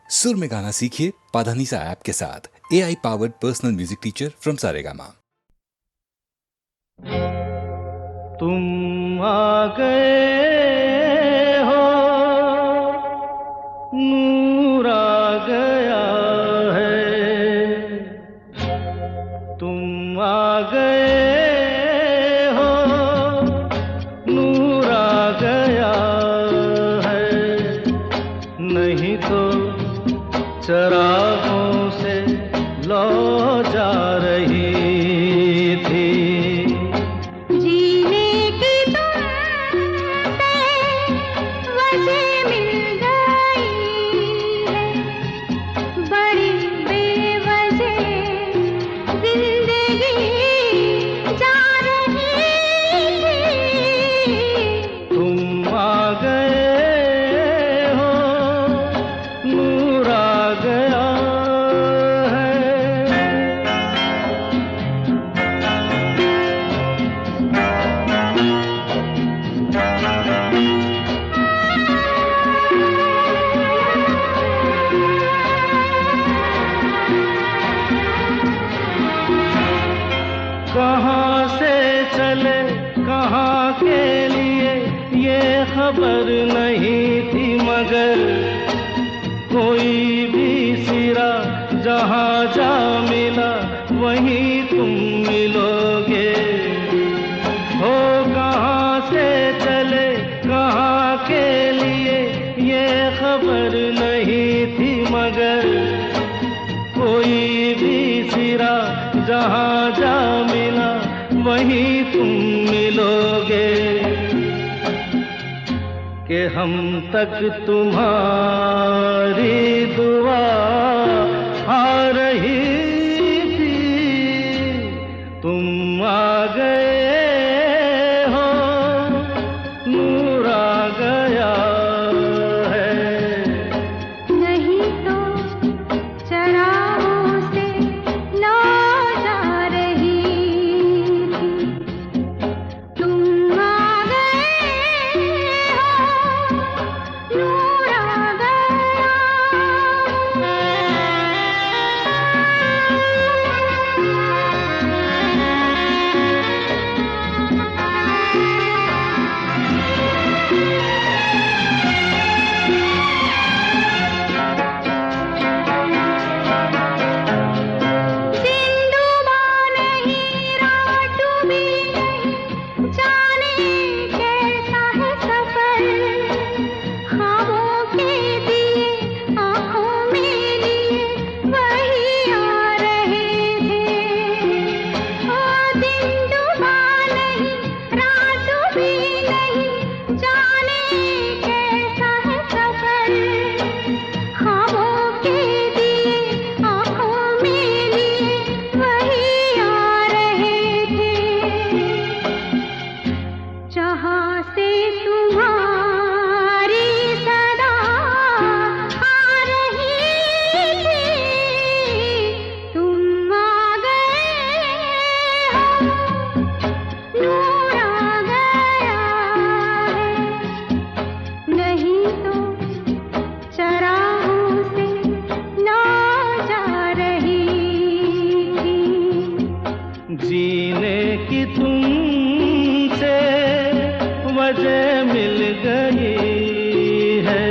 सुर में गाना सीखिए पाधानीसा ऐप के साथ। AI powered personal music teacher from Saregama. तुम आ गए हो, नूर आ गया है। तुम आ गए हो, नूर आ गया है। नहीं तो चरागों से लौ जा रही थी। कहाँ से चले कहाँ के लिए ये खबर नहीं थी, मगर कोई भी सिरा जहाँ जा मिला वहीं तुम मिलोगे। हो कहाँ से चले कहाँ के लिए ये खबर नहीं थी, मगर कोई भी सिरा जहाँ जा मिला वहीं तुम मिलोगे। कि हम तक तुम्हारी दुआ आ रही थी। तुम आ गए हो, नूर आ गया है। नहीं तो चरागों से लौ जा रही थी। तुम आ गए हो, नूर आ गया। सिंधुबा नहीं, रात भी नहीं, जाने कैसा है सफर। ख्वाबों के दिए आँखों में लिए वही आ रहे थे। ओ सिंधुबा नहीं, रात भी नहीं, जाने कैसा है सफर। ख्वाबों के दिए आँखों में लिए वही आ रहे थे। जहाँ से तुम्हारी सदा आ रही थी। तुम आ गए हो, नूर आ गया है। नहीं तो चरागों से लौ जा रही थी। जीने की तुमसे वजह मिल गई है।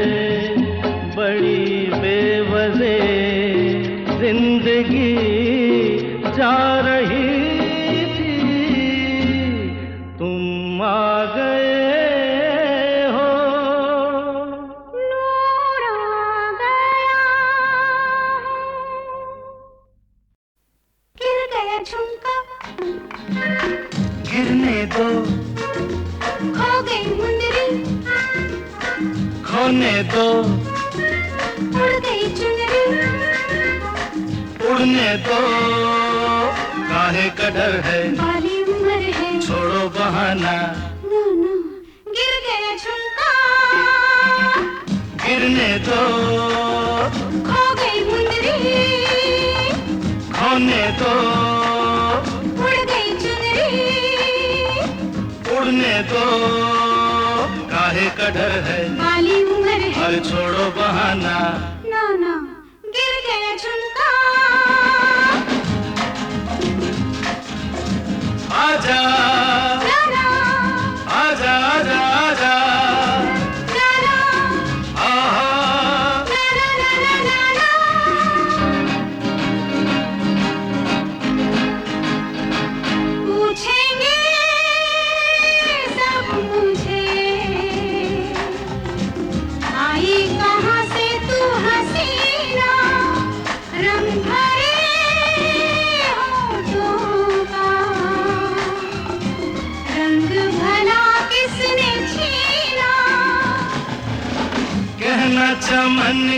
बड़ी बेवजह जिंदगी जा रही थी। तुम आ गए हो, नूर आ गया। गिर गया झुमका, गिरने दो, खो गई मुंदरी, खोने दो, उड़ गई चुनरी। उड़ने दो, काहे का डर है, बाली उम्र है, छोड़ो बहाना। नो नो, गिर गया झुमका, गिरने दो, खो गई मुंदरी, खोने दो, उड़ गई चुनरी। उड़ने दो, काहे का डर है, बाली उम्र है, अरे छोड़ो बहाना। ना ना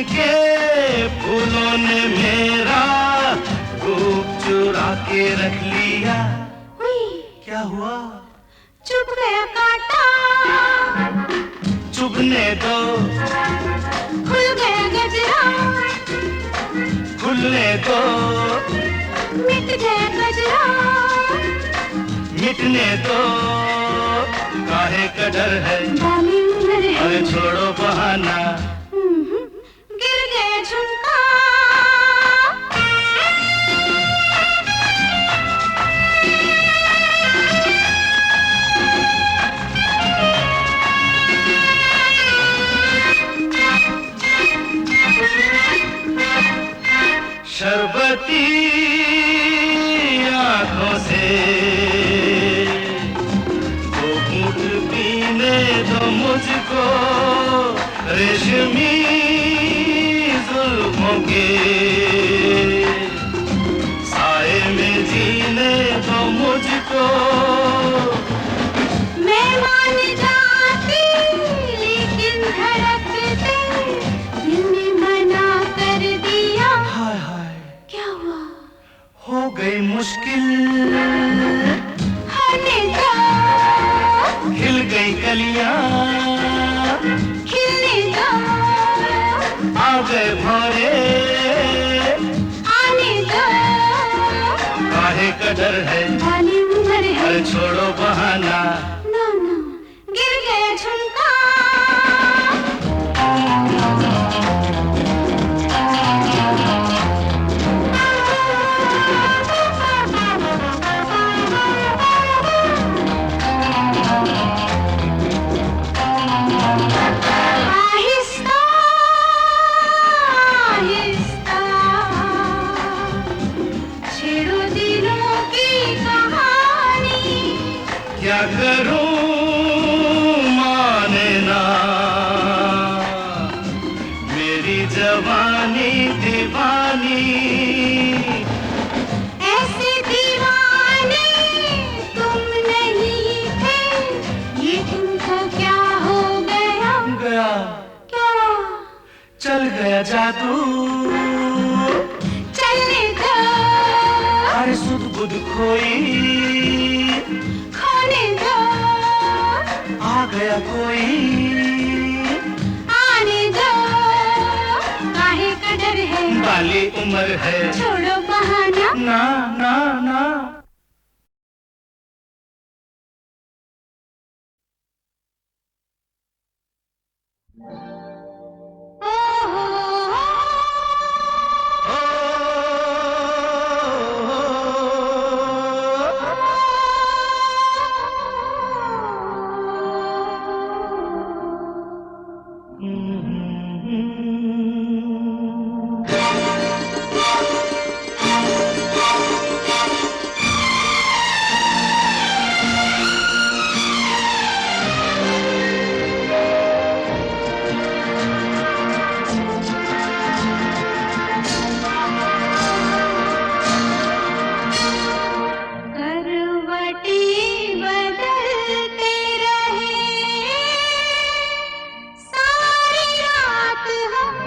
के फूलों ने मेरा रूप चुरा के रख लिया। क्या हुआ? चुभ गया कांटा, चुभने दो, खुल गया गजरा, खुलने दो, मिट गया गजरा, मिटने दो, काहे का डर है, बाली उम्र है, अरे छोड़ो बहाना, गिर गया झुमका। शरबती आंखों से दो घूंट पीने दो मुझको, रेशमी जुल्फों के साए में जीने दो मुझको। मैं मान जाती लेकिन धड़कते दिल ने मना कर दिया। हाय हाय क्या हुआ? हो गई मुश्किल, होने दो, खिल गई कलियां, खिलने दो, आ गए भौरे, आने दो, काहे का डर है, बाली उम्र है, अरे छोड़ो बहाना, ना ना गिर गया झुमका। आहिस्ता आहिस्ता छेड़ो दिलों की कहानी। क्या करूं माने ना, मेरी जवानी दीवानी, ऐसे दीवाने तुम नहीं थे, ये तुमको क्या हो गया? गया क्या? चल गया जादू, चलने दो, अरे सुध बुध खोई, खोने दो, आ गया कोई, आने दो, काहे का डर है, बाली उम्र है, छोड़ो बहाना, ना ना ना। ओ हो करवटें बदलते रहे सारी रात हम,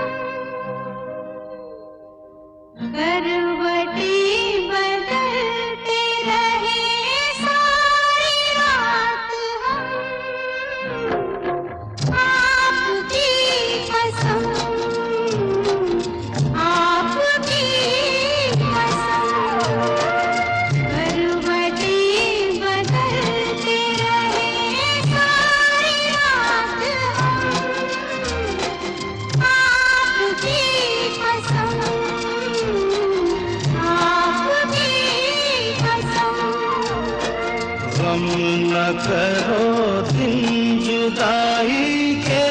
करवटें बदलते रहे सारी रात हम, आपकी कसम, आपकी कसम, करवटें बदलते रहे सारी रात हम, आपकी कसम, आपकी कसम। गम न करो दिन जुदाई के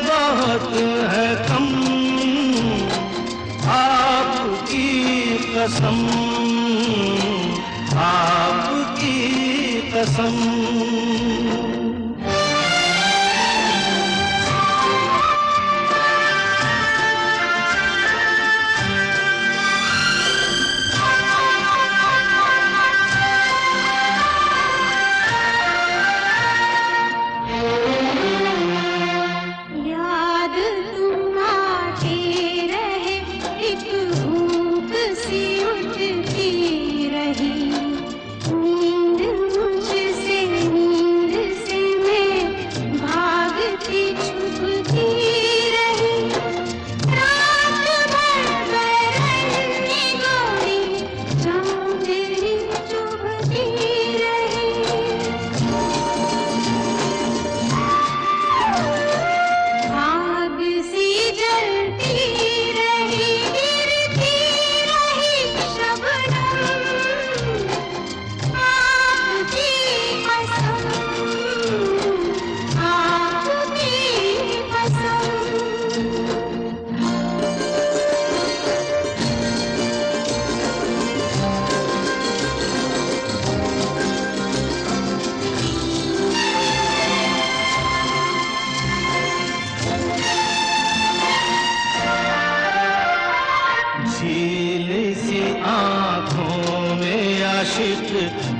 बहुत है कम, आपकी कसम, आपकी कसम। याद तुम आते नशीली सी आँखों में आशिक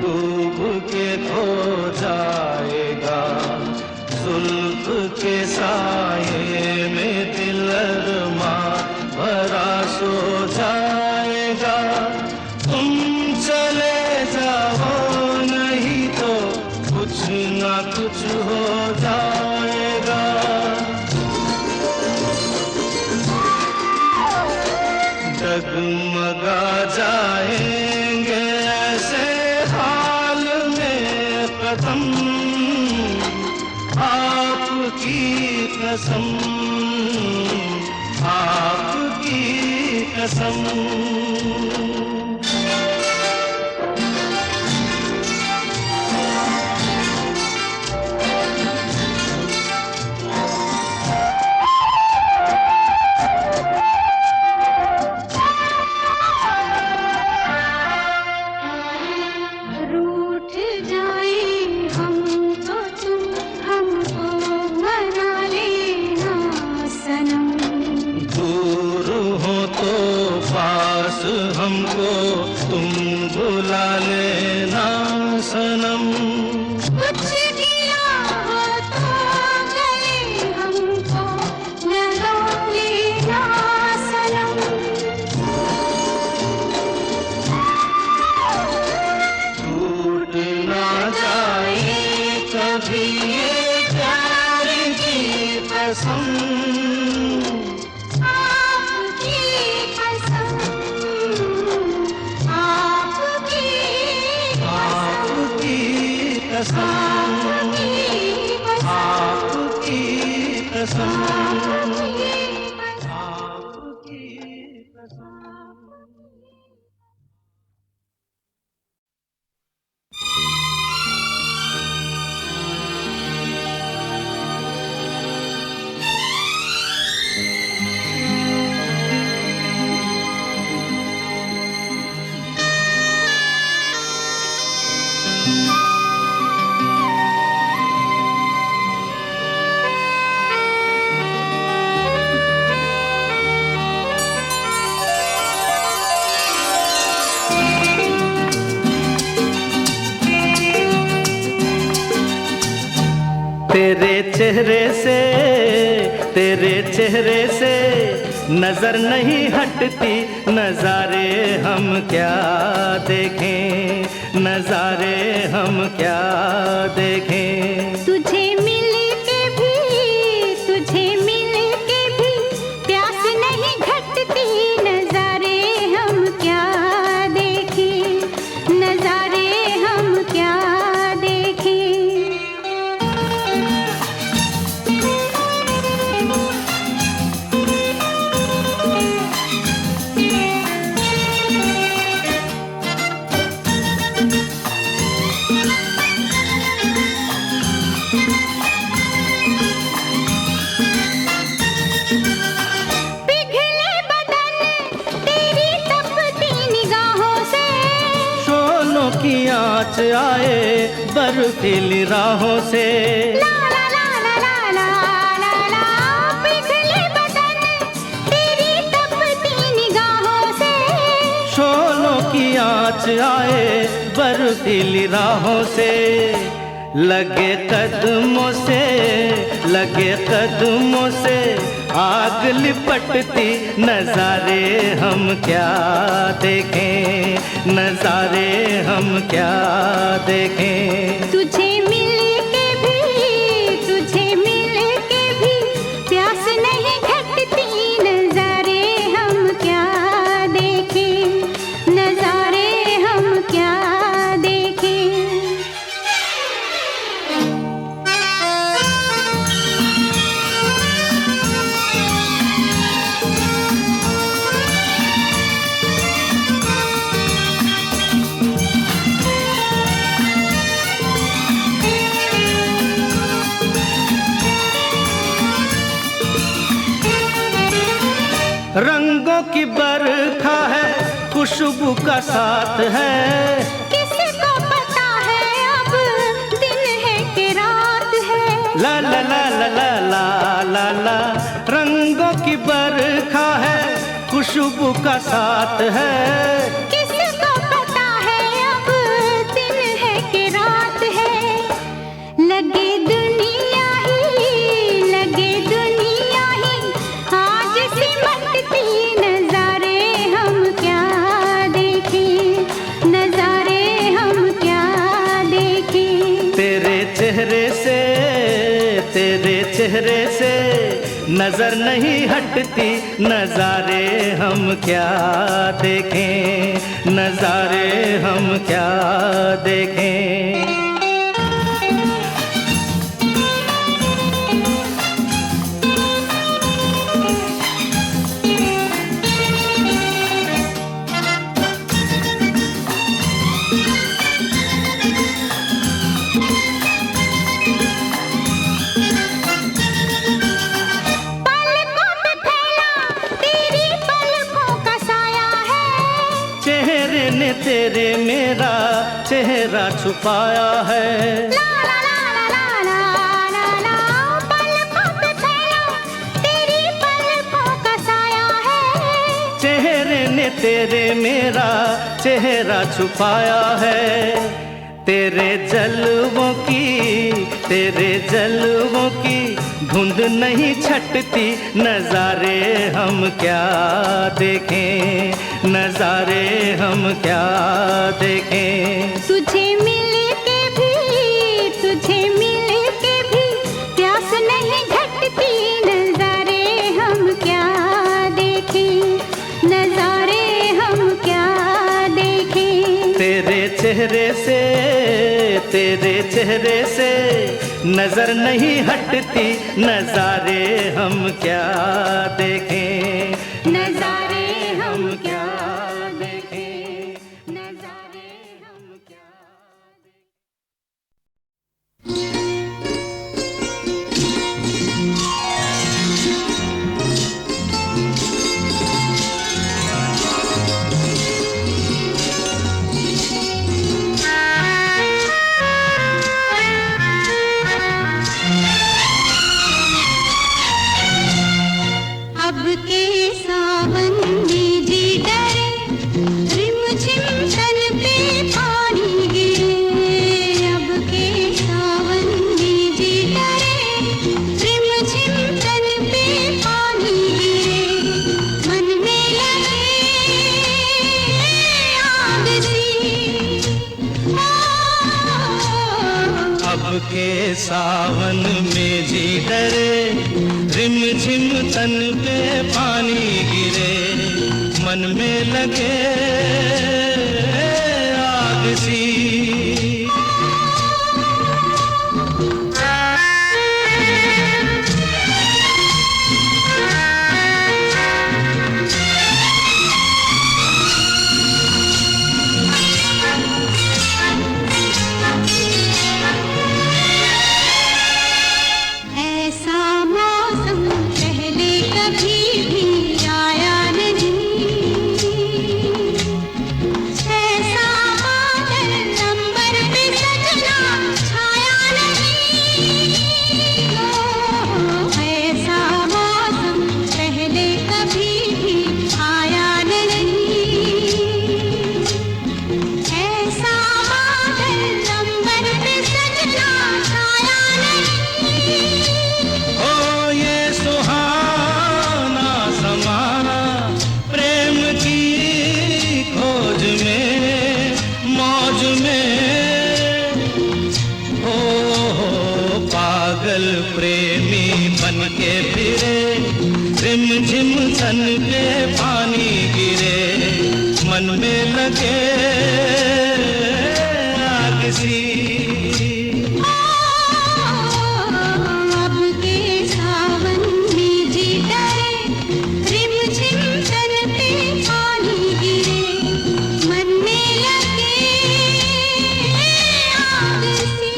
डूब के खो जाएगा, जुल्फ के साये में दिल अरमा भरा सो जाएगा। तुम चले जाओ नहीं तो कुछ ना कुछ हो जाएगा। डगमगा जाएंगे ऐसे हाल में कदम, आपकी कसम, आपकी कसम। रूठ जाए हम तो तुम हमको मना लेना सनम। दूर हो तो पास हमको तुम बुला लेना सनम। कुछ गिला हो तो गले हमको लगा लेना सनम। टूट ना जाए कभी ये प्यार की कसम, आपकी कसम, आपकी आपकी कसम, आपकी कसम, आपकी कसम। तेरे चेहरे से नजर नहीं हटती, नजारे हम क्या देखें, नजारे हम क्या देखें। तुझे मिल के भी, तुझे मिल के भी प्यास नहीं घटती, नजारे हम क्या देखें, नजारे हम क्या देखें। पिघले बदन तेरी तपती निगाहों से, शोलों की आँच आए बर्फीली राहों से। ला ला ला ला ला ला ला ला। पिघले बदन तेरी तपती निगाहों से, शोलों की आँच आए बर्फीली राहों से। लगे कदमों से, लगे कदमों से आग लिपटती, नजारे हम क्या देखें, नजारे हम क्या देखें। तुझे मिल के भी, तुझे मिल के भी प्यास नहीं घटती, नजारे हम क्या देखें, नजारे हम क्या देखें। रंगों की बरखा है, खुशबू का साथ है, किसको पता है अब दिन है कि रात है। ला ला ला ला ला ला ला ला। रंगों की बरखा है, खुशबू का साथ है। किसको पता है अब दिन है कि रात है। लगे दुनिया ही आज सिमटती नजारे हम क्या देखें, नजारे हम क्या देखें। तेरे चेहरे से नजर नहीं हटती, नजारे हम क्या देखें, नजारे हम क्या देखें। तेरे मेरा चेहरा छुपाया है। ला ला ला ला ला ला ला, पलकों पे फैला तेरी पलकों का साया है। चेहरे ने तेरे मेरा चेहरा छुपाया है। तेरे जलवों की धुंध नहीं छटती, नजारे हम क्या देखें, नजारे हम क्या देखें। तुझे मिल के भी प्यास नहीं घटती, नजारे हम क्या देखें, नजारे हम क्या देखें। तेरे चेहरे से नजर नहीं हटती, नजारे हम क्या देखें, नजारे हम क्या देखें, नजारे हम क्या अब के सावन में जी डरे, रिमझिम तन पे पानी गिरे। अब के सावन में जी डरे, रिमझिम तन पे पानी गिरे। मन में लगे आग सी, अब के सावन में जी डरे, रिमझिम तन पे पानी गिरे। मन में लगे आग सी। ऐसा मौसम पहले कभी भी आया नहीं। ऐसा बादल अंबर पे सजना छाया नहीं। ऐसा मौसम पहले कभी भी आया नहीं। ऐसा बादल अंबर पे सजना छाया नहीं। ओ ये सुहाना समाना, प्रेम की खोज में, मौज में। ओ पागल प्रेमी बन के फिरे, रिमझिम तन पे पानी गिरे। मन में लगे आग सी। अब के सावन में जी डरे, रिमझिम तन पे पानी गिरे। मन में लगे आग सी।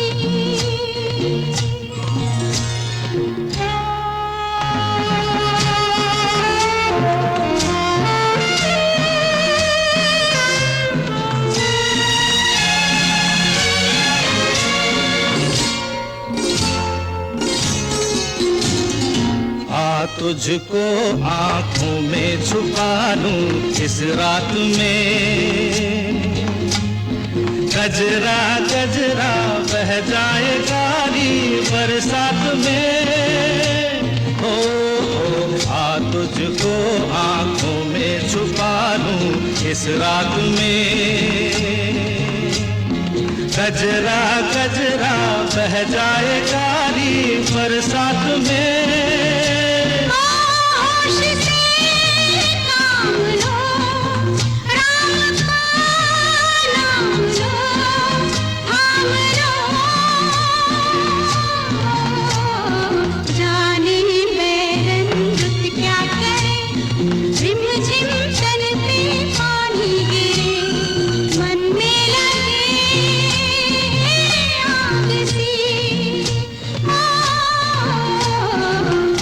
तुझको आँखों में छुपा लूं इस रात में, गजरा गजरा बह जाए गारी बरसात में। हो आ तुझको आँखों में छुपा लूं इस रात में, गजरा गजरा बह जाए गारी बरसात में।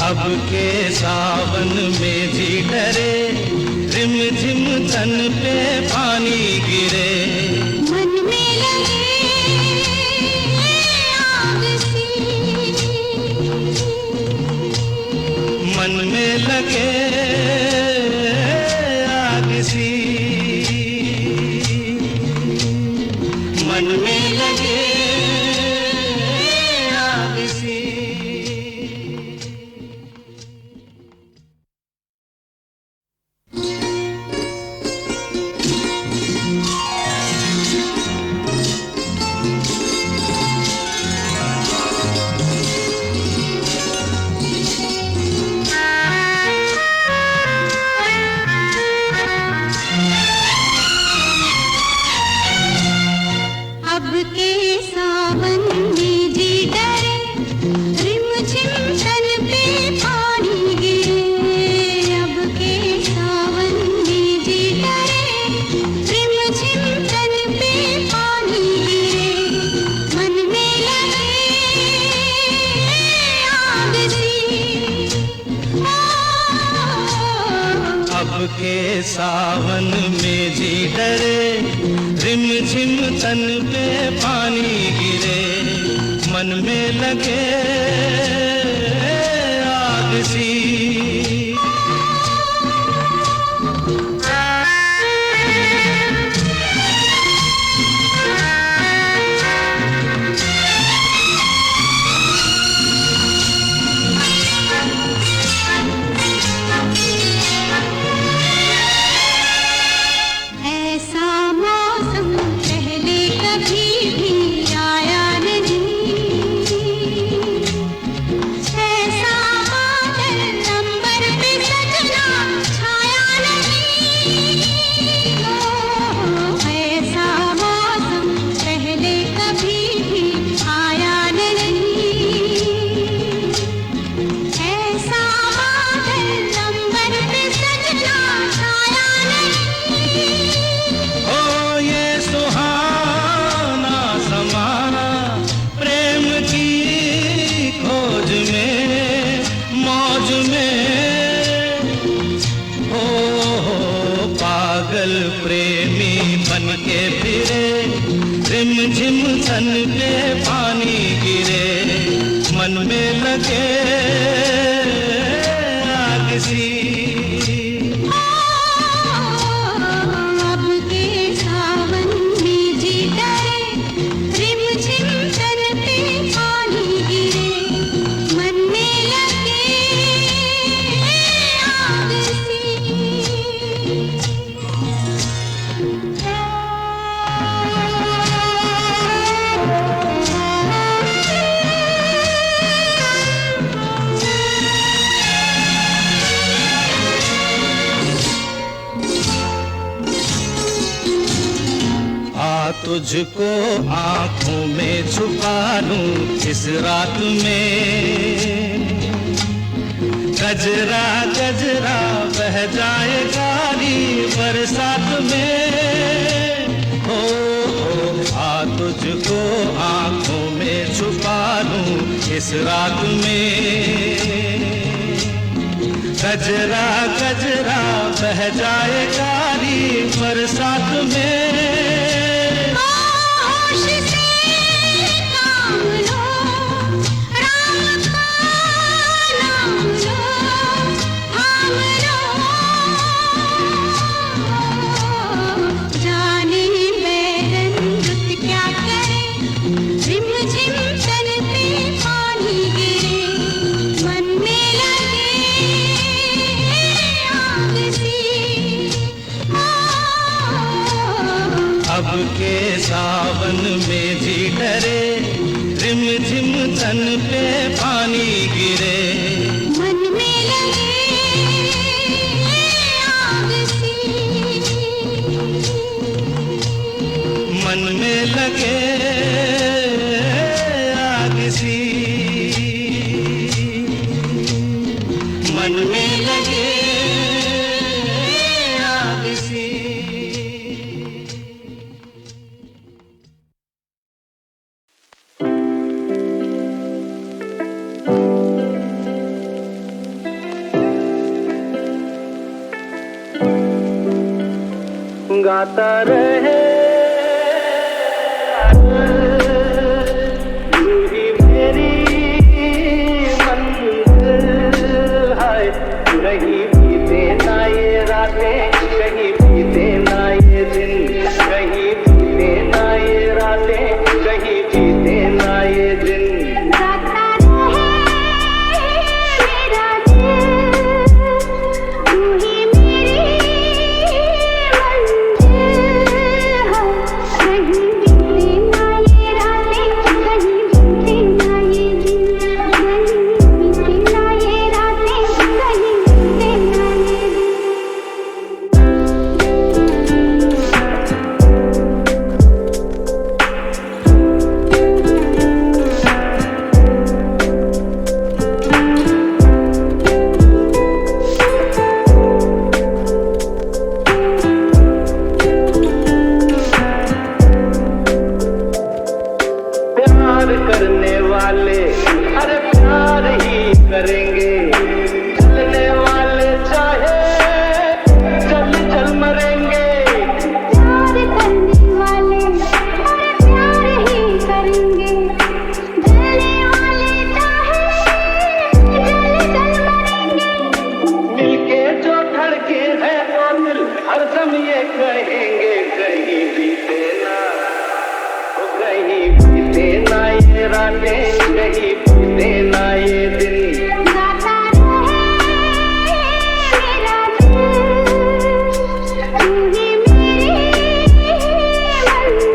अब के सावन में भी डरे, रिम झिम तन पे पानी गिरे, मन में लगे आग सी, मन में लगे आग सी, मन में लगे आग सी। अब के सावन में जी डरे, रिम झिम तन पे पानी गिरे। अब के सावन में जी डरे, रिम झिम तन पे पानी गिरे, मन में लगे आग सी। अब के सावन में जी डरे, रिम झिम तन पे पानी गिरे, मन में लगे आग सी। ऐसा मौसम पहले कभी भी आया नहीं, ऐसा बादल अंबर पे सजना छाया नहीं। ऐसा मौसम पहले कभी भी आया नहीं, ऐसा बादल अंबर पे सजना छाया नहीं। ओ ये सुहाना समा प्रेम की खोज में, मौज में। हो पागल प्रेमी बन के फिरे, रिम झिम तन पे पानी गिरे, मन में लगे आग सी। अब के सावन में जी डरे, रिम झिम तन पे पानी गिरे, मन में लगे आग आ तुझको आँखों में छुपा लूं इस रात में, गजरा गजरा बह जाए गारी बरसात में। हो आ तुझको आँखों में छुपा लूं इस रात में, गजरा गजरा बह जाए गारी बरसात में। होश से काम लो, राम का नाम लो, अब के सावन में भी डरे, रिम झिम तन पे पानी गिरे। मन में लगे आग सी, मन में लगे आग सी, मन में लगे आग सी। गाता रहे तू ही मेरी मंजिल, हाय कहीं बीते ना ये रातें, कहीं बीते ना ये दिन, कहीं बीते ना ये रातें, कहीं बीते ना ये दिन। गाता रहे मेरा दिल, तू ही मेरी प्यार करने वाले अरे प्यार ही करेंगे, चलने वाले चाहे चल चल मरेंगे। प्यार करने वाले और प्यार ही करेंगे, जलने वाले चाहे जल जल मरेंगे। मिलके जो धड़के हैं वो दिल हर दम ये कहेंगे, कहीं बीते ना ओ कहीं बीते ना ये रातें, कहीं बीते ना ये दिन। गाता रहे मेरा दिल, तू ही मेरी मंजिल।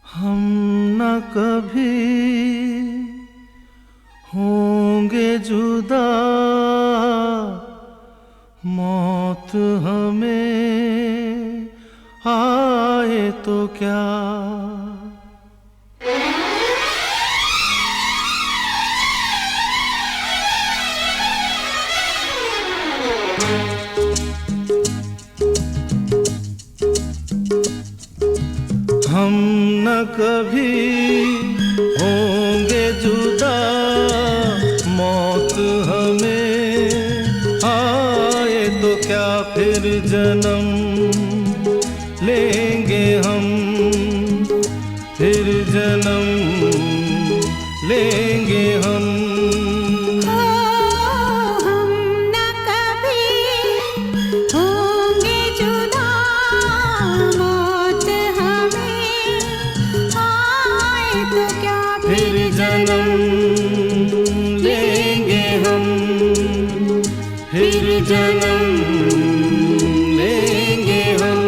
हम न कभी होंगे जुदा, मौत हमें आए तो क्या। हम न कभी होंगे जुदा, मौत हमें आए तो क्या, फिर जन्म लेंगे हम, फिर जन्म लेंगे हम। हम न कभी होंगे जुदा, मौत हमें आए तो क्या, फिर जन्म लेंगे हम, फिर जन्म लेंगे हम।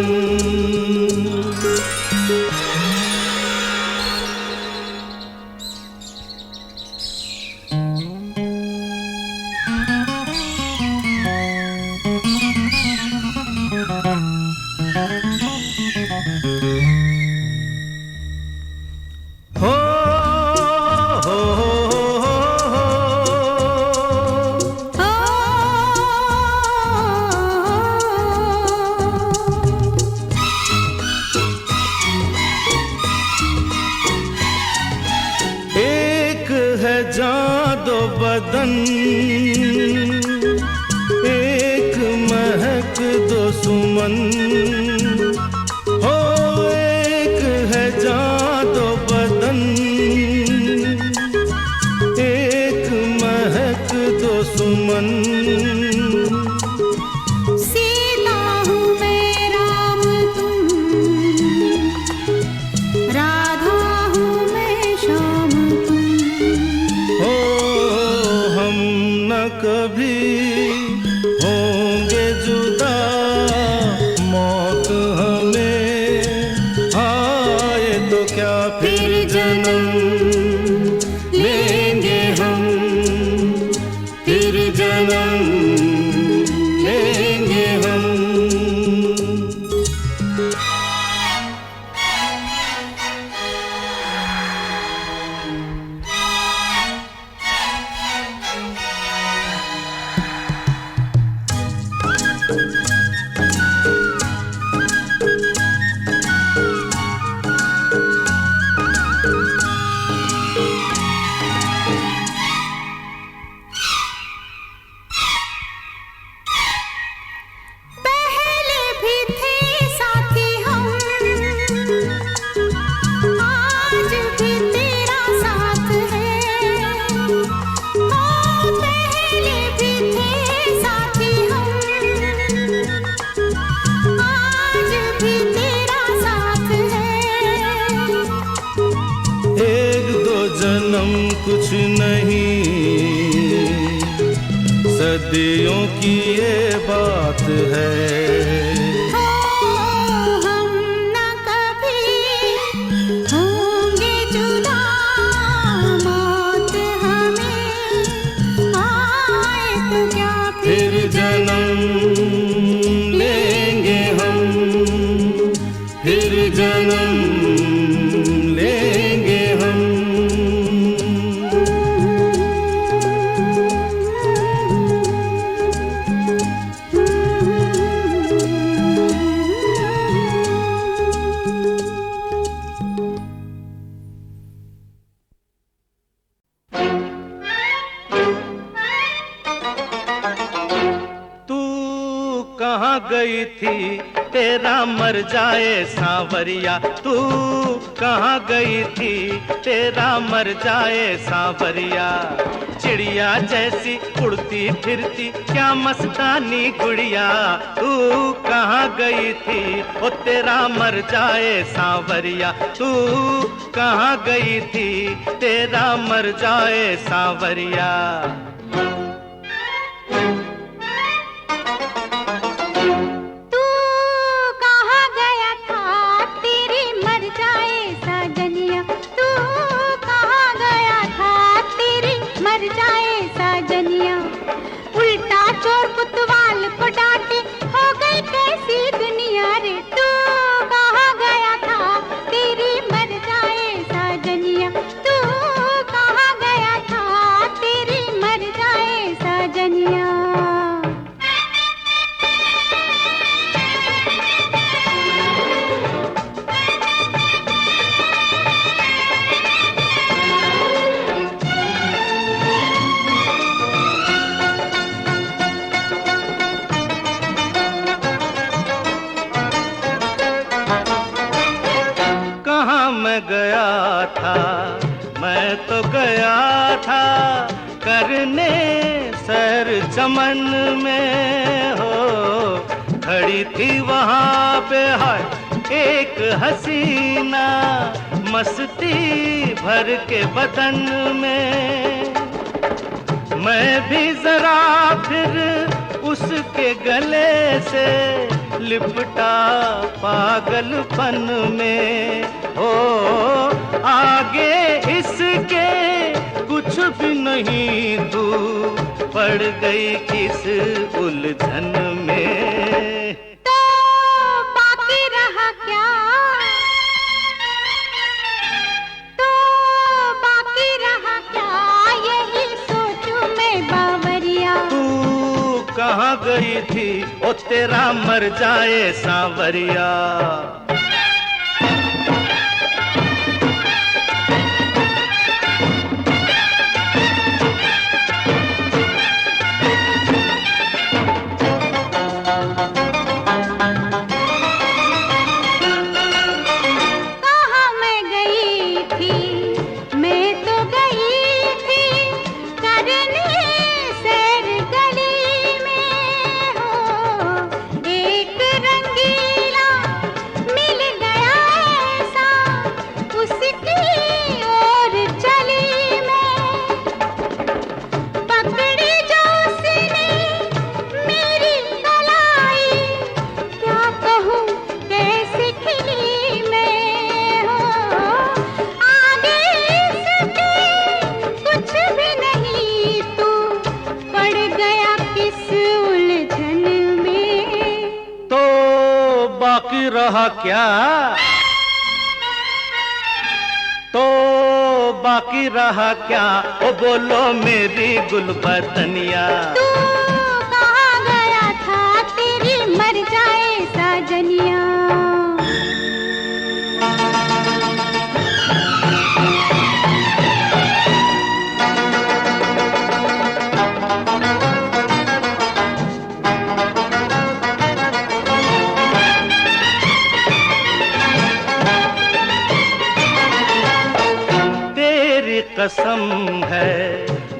सुमन हो, एक है जान दो बदन, एक महक दो सुमन। सीता हूँ मैं राम तुम, राधा हूँ मैं श्याम तुम। हो हम न कभी होंगे जुदा, मौत हमें आए तो क्या फिर जन्म लेंगे हम, फिर जन्म लेंगे हम। पहले भी थे साथी हम, आज भी तेरा साथ है। ओ पहले भी थे साथी हम, आज भी तेरा साथ है। एक दो जन्म कुछ नहीं, सदियों की ये बात है। हो हम न कभी होंगे जुदा, मौत हमें आए तो क्या फिर जन्म लेंगे हम, फिर जन्म लेंगे हम। तू कहाँ गई थी तेरा मर जाए सांवरिया, तू कहाँ गई थी तेरा मर जाए सांवरिया। चिड़िया जैसी उड़ती फिरती क्या मस्तानी गुड़िया, तू कहाँ गई थी ओ तेरा मर जाए सांवरिया। तू कहाँ गई थी तेरा मर जाए सांवरिया। तू कहाँ गया था तेरी मर जाए साजनिया, तू कहाँ गया था तेरी मर जाए साजनिया। उल्टा चोर कुतवाल को डांटे हो गई कैसी दुनिया रे, तू कहाँ गया था तेरी मर जाए साजनिया। तू कहाँ गया था तेरी मर जाए साजनिया। कहाँ मैं गया था, मैं तो गया था करने सैर चमन में। हो खड़ी थी वहाँ पे हाय एक हसीना, मस्ती भर के बदन में। मैं भी जरा फिर उसके गले से लिपटा पागलपन में। हो आगे इसके कुछ भी नहीं, तू पड़ गई किस उलझन में। तो बाकी रहा क्या, तो बाकी रहा क्या, यही सोचूं मैं बावरिया। तू कहाँ गई थी ओ तेरा मर जाए सांवरिया। बाकी रहा क्या, तो बाकी रहा क्या, ओ बोलो मेरी गुलबदनिया। तू कहाँ गया था, तेरी मर जाए साजनिया। कसम है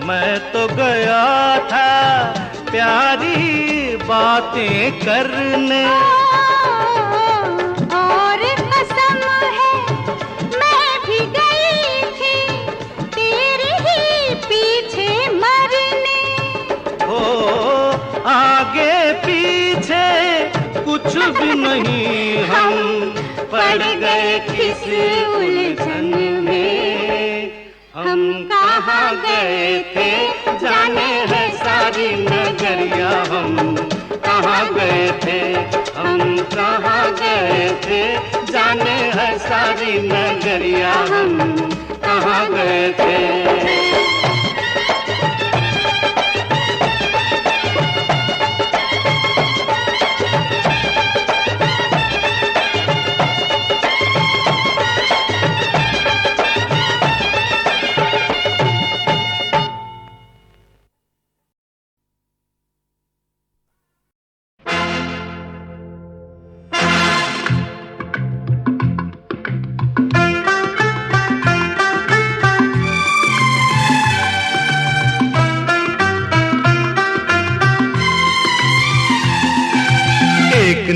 मैं तो गया था प्यारी बातें करने, और कसम है मैं भी गई थी तेरे ही पीछे मरने। हो आगे पीछे कुछ भी नहीं, हम पड़ गए किस उलझन में। हम कहाँ गए थे जाने है सारी नगरिया, हम कहाँ गए थे, हम कहाँ गए थे जाने है सारी नगरिया, हम कहाँ गए थे।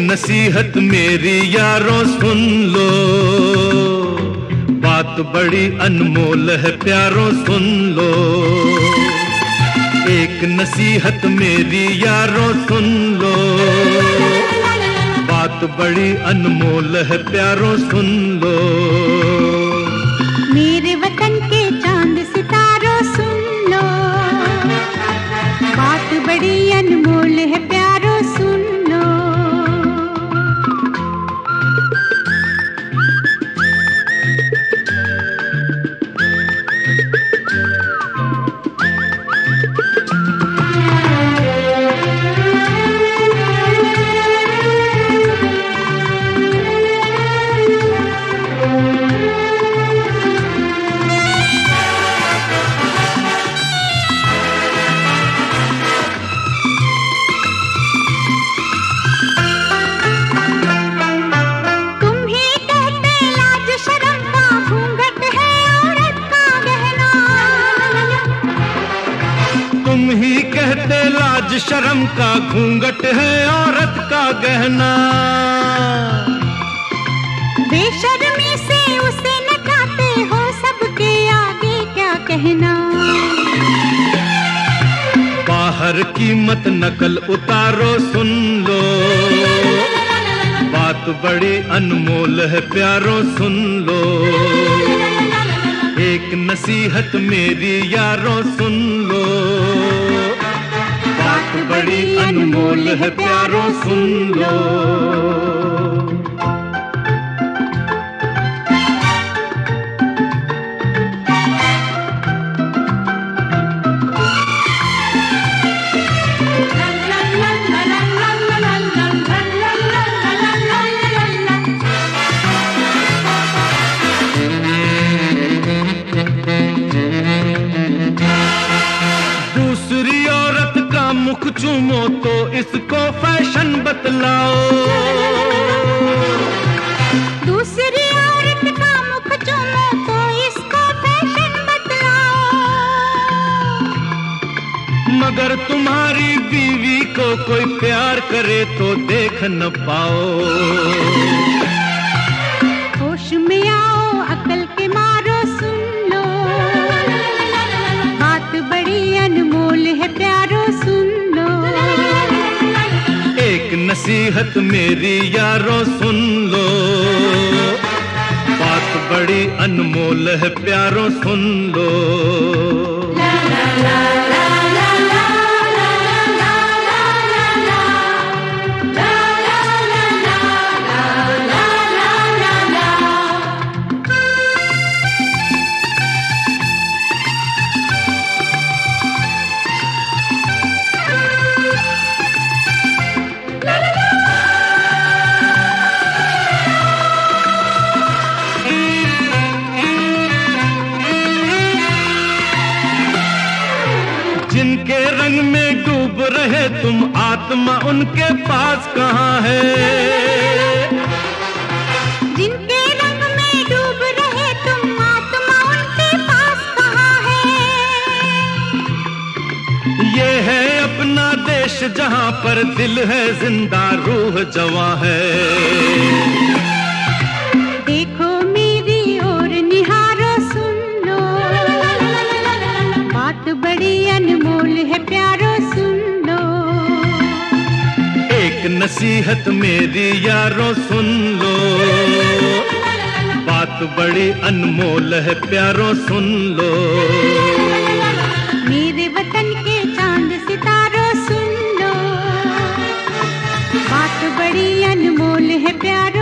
नसीहत मेरी यारों सुन लो, बात बड़ी अनमोल है प्यारों सुन लो। एक नसीहत मेरी यारों सुन लो, बात बड़ी अनमोल है प्यारों सुन लो। मेरे वतन के चांद सितारों सुन लो, बात बड़ी अनमोल है प्यारों सुन लो। शर्म का घूंघट है औरत का गहना, बेशर्मी से उसे नचाते हो सबके आगे क्या कहना। बाहर की मत नकल उतारो सुन लो, बात बड़ी अनमोल है प्यारों सुन लो। एक नसीहत मेरी यारों सुन लो, बात बड़ी अनमोल है प्यारों सुन लो। मुख चूमो तो इसको फैशन बतलाओ, दूसरी औरत का मुख चूमो तो इसको फैशन बतलाओ। मगर तुम्हारी बीवी को कोई प्यार करे तो देख न पाओ। होश में आओ अकल के मारो सुन लो, बात बड़ी अनमोल है प्यारो सुन लो। एक नसीहत मेरी यारों सुन लो, बात बड़ी अनमोल है प्यारों सुन लो। रहे तुम, आत्मा उनके पास कहाँ है? जिनके रंग में डूब रहे तुम, आत्मा उनके पास कहाँ है? ये है अपना देश जहाँ पर दिल है जिंदा, रूह जवां है। देखो मेरी ओर निहारो, सुन लो, बात बड़ी अनमोल है प्यारो, सुन लो। एक नसीहत मेरी यारों सुन लो, बात बड़ी अनमोल है प्यारों सुन लो। मेरे वतन के चांद सितारों सुन लो, बात बड़ी अनमोल है प्यारो,